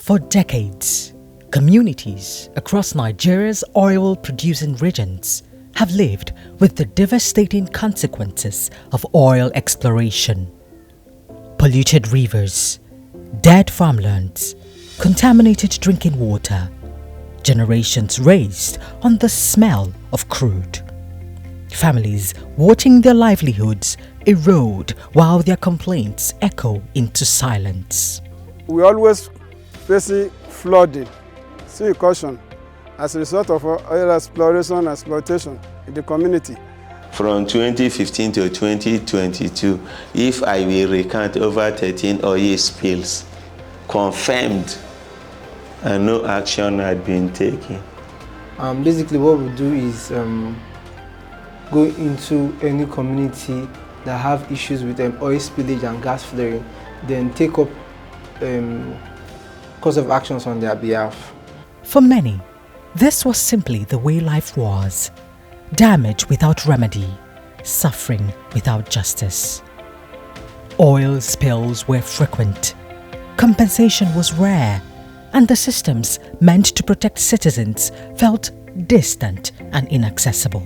For decades, communities across Nigeria's oil-producing regions have lived with the devastating consequences of oil exploration. Polluted rivers, dead farmlands, contaminated drinking water, generations raised on the smell of crude. Families watching their livelihoods erode while their complaints echo into silence. We always facing flooding, sea erosion as a result of oil exploration and exploitation in the community. From 2015 to 2022, if I will recount over 13 oil spills confirmed and no action had been taken. Basically what we do is go into any community that have issues with oil spillage and gas flaring, then take up course of actions on their behalf. For many, this was simply the way life was. Damage without remedy, suffering without justice. Oil spills were frequent, compensation was rare, and the systems meant to protect citizens felt distant and inaccessible.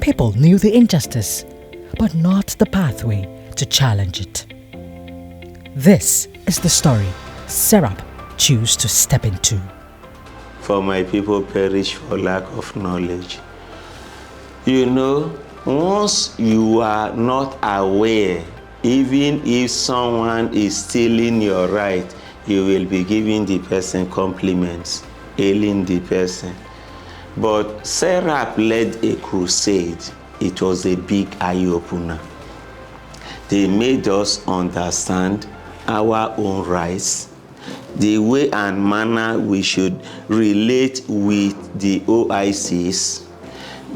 People knew the injustice, but not the pathway to challenge it. This is the story SERAP choose to step into. For my people perish for lack of knowledge. You know, once you are not aware, even if someone is stealing your right, you will be giving the person compliments, hailing the person. But SERAP led a crusade. It was a big eye-opener. They made us understand our own rights, the way and manner we should relate with the OICs,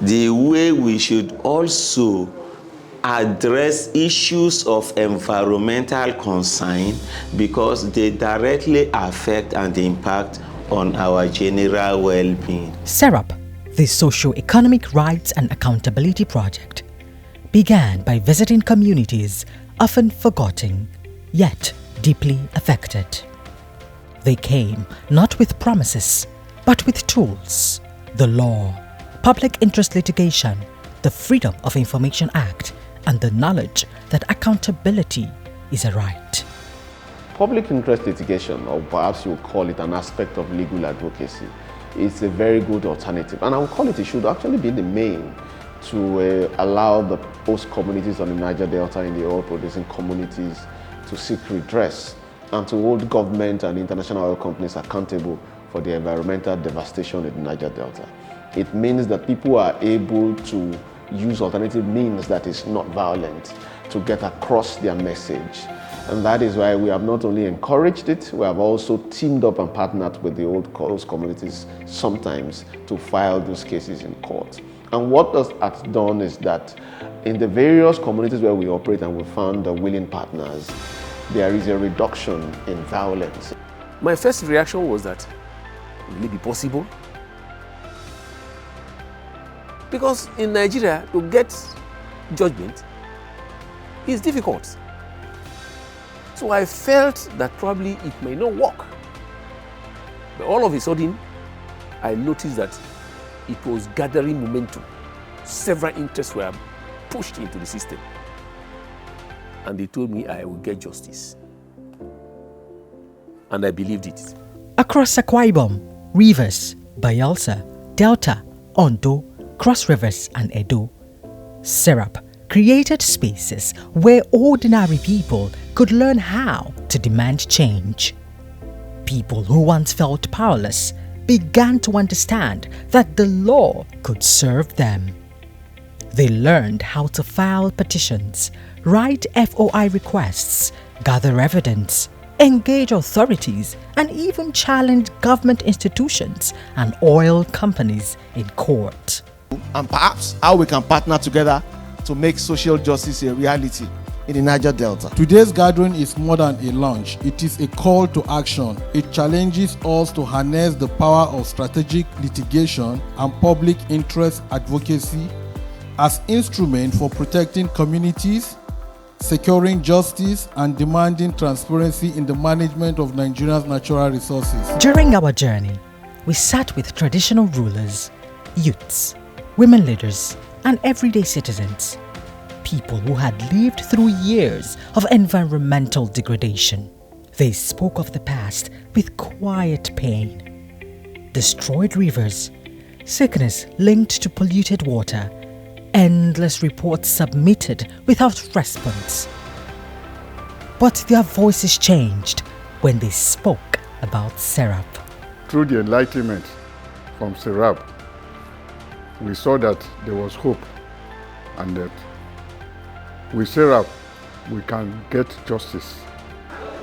the way we should also address issues of environmental concern because they directly affect and impact on our general well-being. SERAP, the Socio-Economic Rights and Accountability Project, began by visiting communities often forgotten, yet deeply affected. They came not with promises, but with tools: the law, Public Interest Litigation, the Freedom of Information Act, and the knowledge that accountability is a right. Public interest litigation, or perhaps you would call it an aspect of legal advocacy, is a very good alternative. And I would call it should actually be the main to allow the host communities on the Niger Delta and the oil-producing communities to seek redress and to hold government and international oil companies accountable for the environmental devastation in the Niger Delta. It means that people are able to use alternative means that is not violent to get across their message. And that is why we have not only encouraged it, we have also teamed up and partnered with the host communities sometimes to file those cases in court. And what that's done is that in the various communities where we operate and we found willing partners, there is a reduction in violence. My first reaction was that, will it be possible? Because in Nigeria, to get judgment is difficult. So I felt that probably it may not work. But all of a sudden, I noticed that it was gathering momentum. Several interests were pushed into the system. And they told me I will get justice. And I believed it. Across Akwa Ibom, Rivers, Bayelsa, Delta, Ondo, Cross Rivers and Edo, SERAP created spaces where ordinary people could learn how to demand change. People who once felt powerless began to understand that the law could serve them. They learned how to file petitions, write FOI requests, gather evidence, engage authorities, and even challenge government institutions and oil companies in court. And perhaps how we can partner together to make social justice a reality in the Niger Delta. Today's gathering is more than a lunch. It is a call to action. It challenges us to harness the power of strategic litigation and public interest advocacy as instrument for protecting communities, securing justice and demanding transparency in the management of Nigeria's natural resources. During our journey, we sat with traditional rulers, youths, women leaders, and everyday citizens, people who had lived through years of environmental degradation. They spoke of the past with quiet pain. Destroyed rivers, sickness linked to polluted water, endless reports submitted without response. But their voices changed when they spoke about SERAP. Through the enlightenment from SERAP, we saw that there was hope and that with SERAP we can get justice.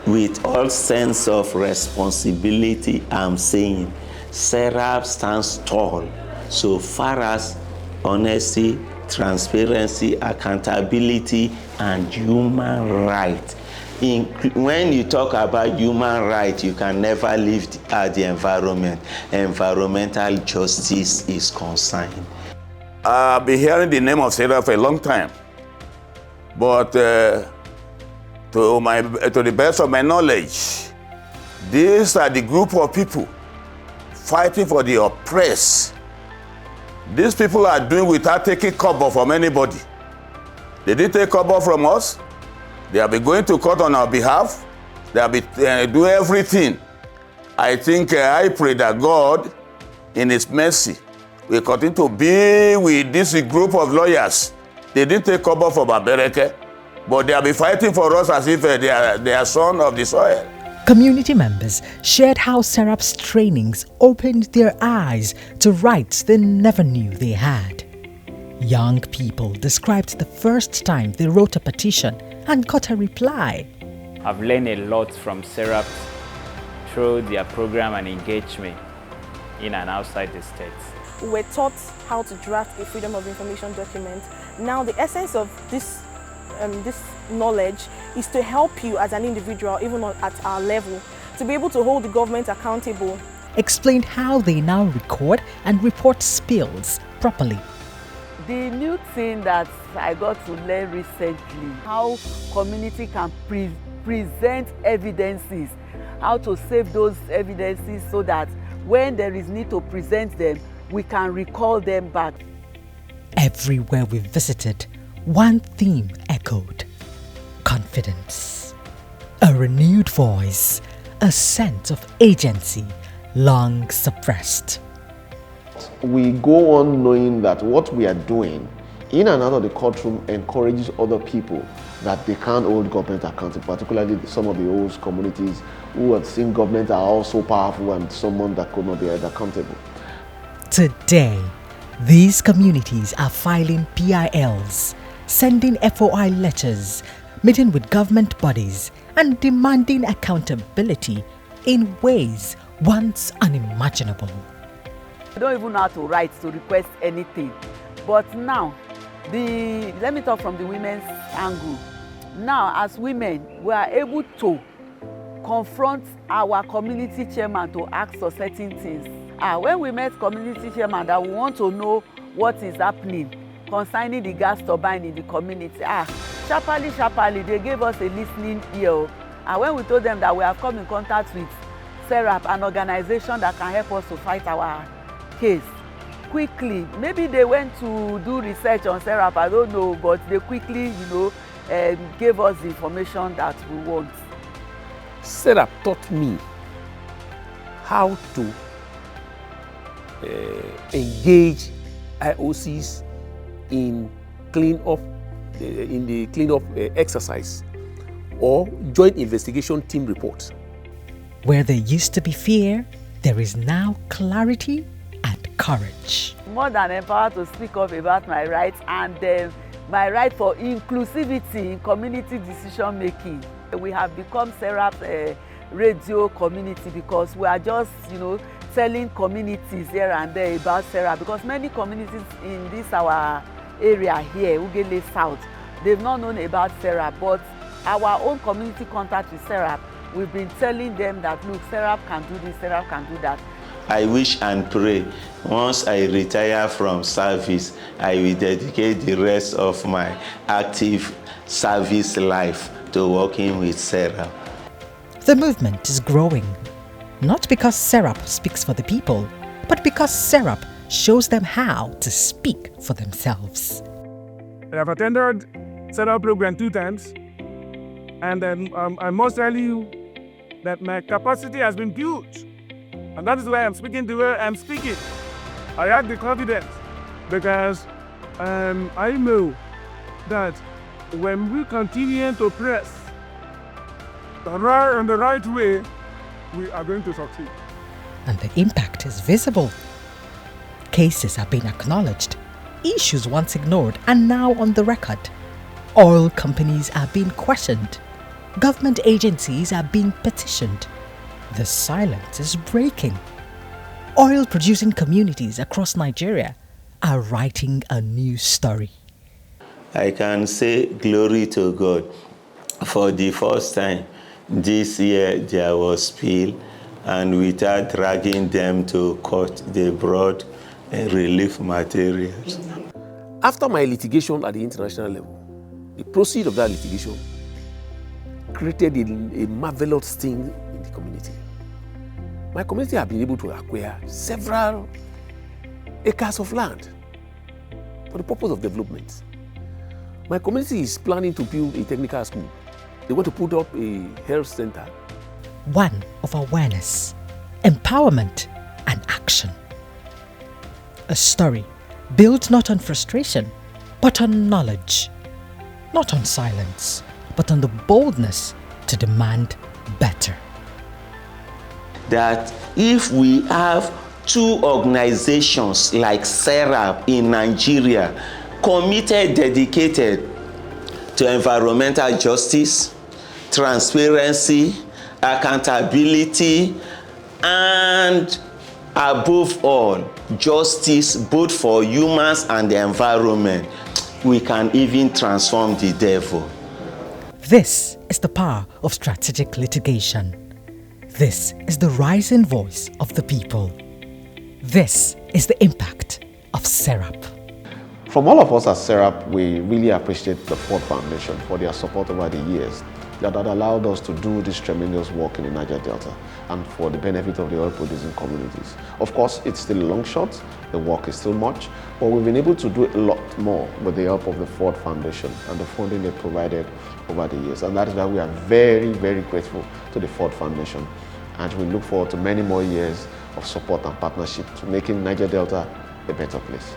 With all sense of responsibility, I'm saying SERAP stands tall so far as honesty, transparency, accountability, and human rights. When you talk about human rights, you can never leave out the environment. Environmental justice is concerned. I've been hearing the name of SERAP for a long time, but to the best of my knowledge, these are the group of people fighting for the oppressed. These people are doing without taking kobo from anybody. They didn't take kobo from us. They have been going to court on our behalf. They have been do everything. I think I pray that God, in His mercy, will continue to be with this group of lawyers. They didn't take kobo from Abereke, but they have been fighting for us as if they are son of the soil. Community members shared how SERAP's trainings opened their eyes to rights they never knew they had. Young people described the first time they wrote a petition and got a reply. I've learned a lot from SERAP through their program and engagement in and outside the states. We were taught how to draft a Freedom of Information document. Now the essence of this knowledge is to help you as an individual, even at our level, to be able to hold the government accountable. Explained how they now record and report spills properly. The new thing that I got to learn recently, how community can present evidences, how to save those evidences so that when there is need to present them, we can recall them back. Everywhere we visited, one theme echoed: confidence. A renewed voice, a sense of agency long suppressed. We go on knowing that what we are doing in and out of the courtroom encourages other people that they can't hold government accountable, particularly some of the old communities who have seen government are also powerful and someone that could not be held accountable. Today, these communities are filing PILs, sending FOI letters, meeting with government bodies, and demanding accountability in ways once unimaginable. I don't even know how to write to request anything. But now, let me talk from the women's angle. Now, as women, we are able to confront our community chairman to ask for certain things. When we met community chairman that we want to know what is happening concerning the gas turbine in the community, sharply, they gave us a listening ear. And when we told them that we have come in contact with SERAP, an organization that can help us to fight our case, quickly, maybe they went to do research on SERAP, I don't know, but they quickly, gave us the information that we want. SERAP taught me how to engage IOCs in the cleanup exercise or joint investigation team report. Where there used to be fear, there is now clarity and courage. More than empowered to speak up about my rights and my right for inclusivity in community decision making. We have become SERAP radio community because we are just, telling communities here and there about SERAP, because many communities in this our area here, Ugele South, they've not known about SERAP, but our own community contact with SERAP, we've been telling them that, look, SERAP can do this, SERAP can do that. I wish and pray once I retire from service, I will dedicate the rest of my active service life to working with SERAP. The movement is growing, not because SERAP speaks for the people, but because SERAP shows them how to speak for themselves. I have attended SERAP program 2 times, and I must tell you that my capacity has been built, and that is why I'm speaking the way I'm speaking. I have the confidence because I know that when we continue to press in the right way, we are going to succeed. And the impact is visible. Cases are being acknowledged, issues once ignored are now on the record. Oil companies are being questioned. Government agencies are being petitioned. The silence is breaking. Oil-producing communities across Nigeria are writing a new story. I can say glory to God. For the first time this year there was spill, and without dragging them to court, they brought relief materials. After my litigation at the international level, the proceeds of that litigation created a marvelous thing in the community. My community have been able to acquire several acres of land for the purpose of development. My community is planning to build a technical school. They want to put up a health center. One of awareness, empowerment, and action. A story built not on frustration, but on knowledge. Not on silence, but on the boldness to demand better. That if we have 2 organizations like SERAP in Nigeria, committed, dedicated to environmental justice, transparency, accountability, and above all, justice both for humans and the environment, we can even transform the devil. This is the power of strategic litigation. This is the rising voice of the people. This is the impact of SERAP. From all of us at SERAP, we really appreciate the Ford Foundation for their support over the years that had allowed us to do this tremendous work in the Niger Delta and for the benefit of the oil-producing communities. Of course, it's still a long shot, the work is still much, but we've been able to do a lot more with the help of the Ford Foundation and the funding they provided over the years. And that is why we are very, very grateful to the Ford Foundation. And we look forward to many more years of support and partnership to making Niger Delta a better place.